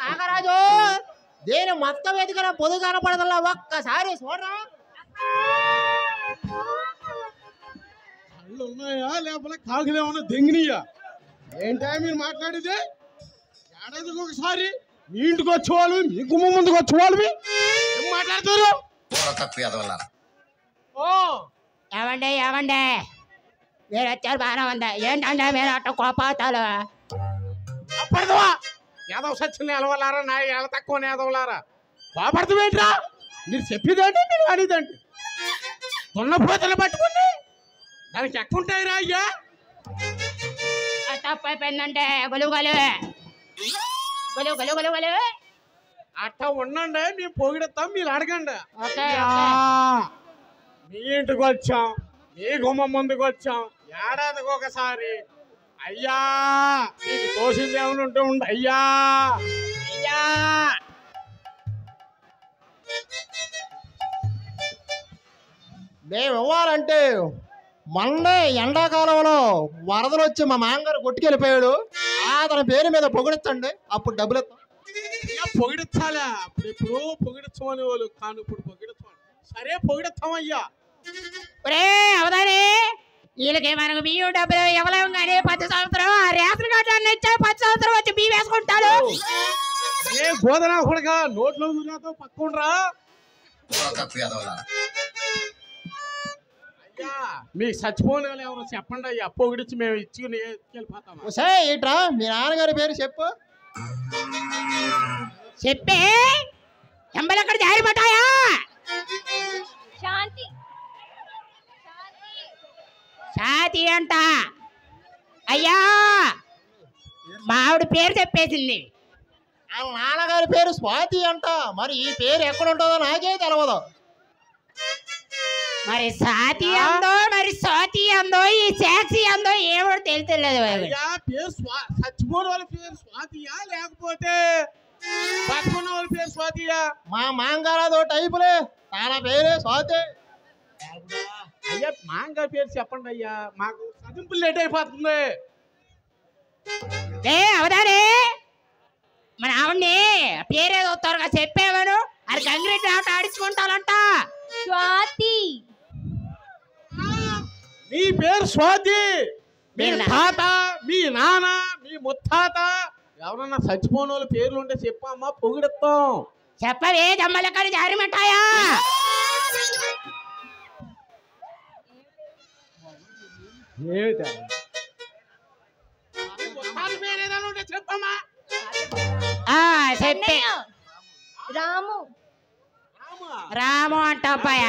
నాగరాజు దేని మొత్తం ఎదిగిన పొదు కనపడదల్లా ఒక్కసారి చూడరా. కళ్ళు ఉన్నాయా లేకపోతే కాకులు ఏమన్నా దెంగినయ్యా? ఏంటా మీరు మాట్లాడేది? ఏడాదికి ఒకసారి మీ ఇంటికి వచ్చేవాళ్ళు, మీ గుమ్మ ముందుకు వచ్చేవాళ్ళు ఏం మాట్లాడతారు? ఏమండి ఏమండి మీరు వచ్చారు బాగానే ఉంది. ఏంటంటే మీరు అట్ట కోపాతాలు అప్పడదవా యాదవ సచ్చిన ఎలవలారా, నా ఎల తక్కువ యాదవలారా కోపడతావేంట్రా? మీరు చెప్పేదేంటి, మీరు అడిదేంటి? దున్నపోతలు పట్టుకుని దానికి ఎక్కుంటాయిరా అయ్యా. తప్పు అయిపోయిందంటే గొలువు గొలువు గొలువు గొలువు గొలువు గొలువు అట్ట ఉండండి, మేము పొగిడతాం, మీరు అడగండి. ఓకే మీ ఇంటికి వచ్చాం, మీ గుమ్మ ముందుకు వచ్చాం, ఏడాదికి ఒకసారి. అయ్యా నీకు తోసింది ఏమైనా ఉంటే ఉండి అయ్యా. అయ్యా మేము ఇవ్వాలంటే మొన్నే ఎండాకాలంలో వరదలు వచ్చి మా మామగారు కొట్టుకెళ్ళిపోయాడు. అతని పేరు మీద పొగిడించండి, అప్పుడు డబ్బులు ఇస్తాం. పొగిడించాలా? అప్పుడు ఎప్పుడు పొగిడించమని వాళ్ళు కాను, ఇప్పుడు పొగిడించాలి. సరే పొగిడిస్తామయ్యా. ఒరే అవదాని వీళ్ళకి మనకు బియ్యం డబ్బులు ఇవ్వలేము కానీ 10 సంవత్సరం ఆ రేషన్ కార్డు అన్ని ఇచ్చా 10 సంవత్సరం వచ్చి బియ్యం వేసుకుంటాడు. ఏ గోదనా కొడక నోట్లో దూరాతో పక్కుండ్రా. అయ్యా మీకు చచ్చిపోయిన వాళ్ళు ఎవరో చెప్పండి అయ్యా, పొగిడిచ్చి మేము ఇచ్చుకుని వెళ్ళిపోతాం. ఇట్రా మీ నాన్నగారి పేరు చెప్పు. చెప్పే ఎంబలు అక్కడ జారి పట్టాయా? శాంతి శాంతి అంట. అయ్యా మా ఆవిడ పేరు చెప్పేసింది. ఆ నాన్నగారి పేరు స్వాతి అంట. మరి ఈ పేరు ఎక్కడ ఉంటుందో నాకే తెలియదు. మరి సాతి అందో మరి స్వాతి అందో ఈ సాక్షి అందో ఏమో తెలియలేదు. అయ్యా పేరు చచ్చిపోయిన వాళ్ళ పేరు స్వాతియా లేకపోతే బతుకున్న వాళ్ళ పేరు స్వాతియా? మా మాంగారాదో టైపులే, తన పేరే స్వాతి. అయ్యా మాంగా పేరు చెప్పండి అయ్యా, మాకు చదింపులు లేట్ అయిపోతుంది. అవదానే మన ఆవిడ్ని పేరేదో త్వరగా చెప్పేవాడు. అది గంగిరెడ్డి ఆట ఆడించుకుంటానంట. స్వాతి మీ పేరు స్వాతి, మీ మీ తాత, మీ నాన్న, మీ ముత్తాత ఎవరన్నా చచ్చిపోయిన వాళ్ళ పేర్లు ఉంటే చెప్పమ్మా, పొగిడతాం. చెప్పవే జమ్మలక్కడ జారిమట్టాయా? చెప్పమ్మా. చెప్పే రాము రాము అంట అబ్బాయ.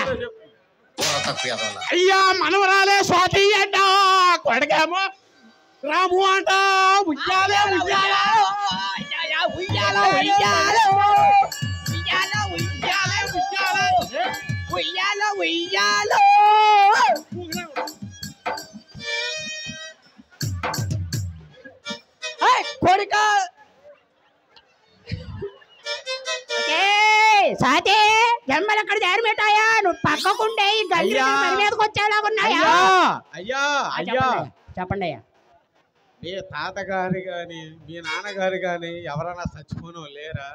అయ్యా మనవరాలే స్వాతి అంట, కొడకేమో రాము అంట. ఉయ్యాలే ఉయ్యాలా ఉయ్యాలో ఉయ్యాలో ఉయ్యాలో ఉయ్యాలో కొడుక సాతే జమ్మలు అక్కడ జారిమెట్టాయా? నువ్వు పక్కకుండే ఈ గల్లి మీదకి వచ్చేలాగున్నాయా? అయ్యా అయ్యా చెప్పండి అయ్యా. మీ తాతగారు గాని మీ నాన్నగారు గాని ఎవరైనా చచ్చిపోను లేరా?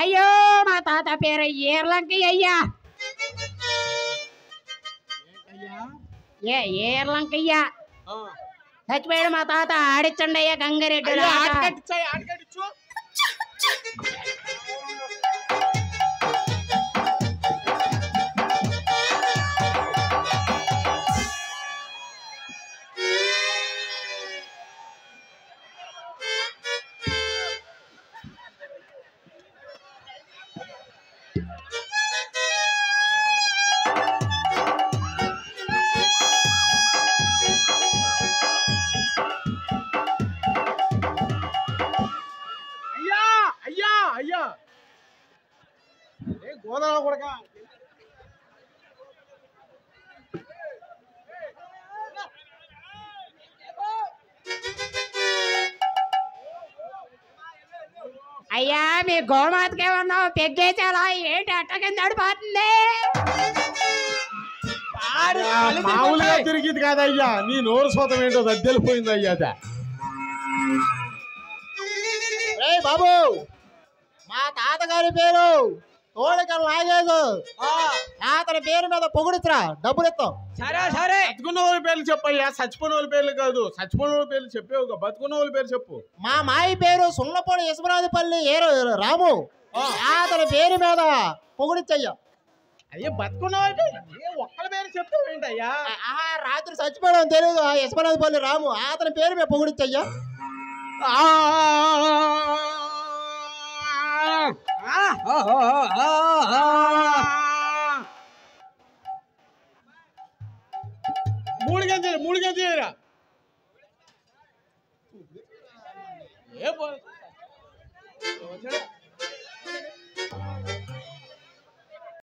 అయ్యో మా తాత పేరు ఏర్లంకయ్య అయ్యా. ఏర్లంకయ్య చచ్చిపోయాడు మా తాత. ఆడిచ్చండి అయ్యా గంగారెడ్డి. గోదావరి కొడక అయ్యా మీ గోమాతకి ఏమన్నావు పెగ్గేసాలా ఏంటి? అట్ట కింద అడిపోతుంది. మామూలుగా తిరిగింది కాదయ్యా, నీ నోరు సోతం ఏంటో అది తెలిపోయింది అయ్యా. అదే రేయ్ బాబు, మా తాతగారి పేరు తోడికల్ నాగేశు. అతని పేరు మీద పొగుడుతురా, డబ్బులు ఇస్తాం. బతుకున్న వాళ్ళ పేర్లు చెప్పయ్యా, చచ్చిపోయిన వాళ్ళ పేర్లు కాదు. చచ్చిపోయిన వాళ్ళ పేర్లు చెప్పేవు, బతుకున్న వాళ్ళ పేరు చెప్పు. మా మాయి పేరు సున్నపూడి యశమరాజుపల్లి రాము. అతని పేరు మీద పొగుడిచ్చయ్యా. అయ్యా బతుకున్న వాళ్ళ ఒక్కల పేరు చెప్తావు ఏంటయ్యా? రాత్రి చచ్చిపోవడం తెలియదు, యశమరాజుపల్లి రాము. అతని పేరు మీద పొగుడిచ్చయ్యా. మూడు గంటలు ఏ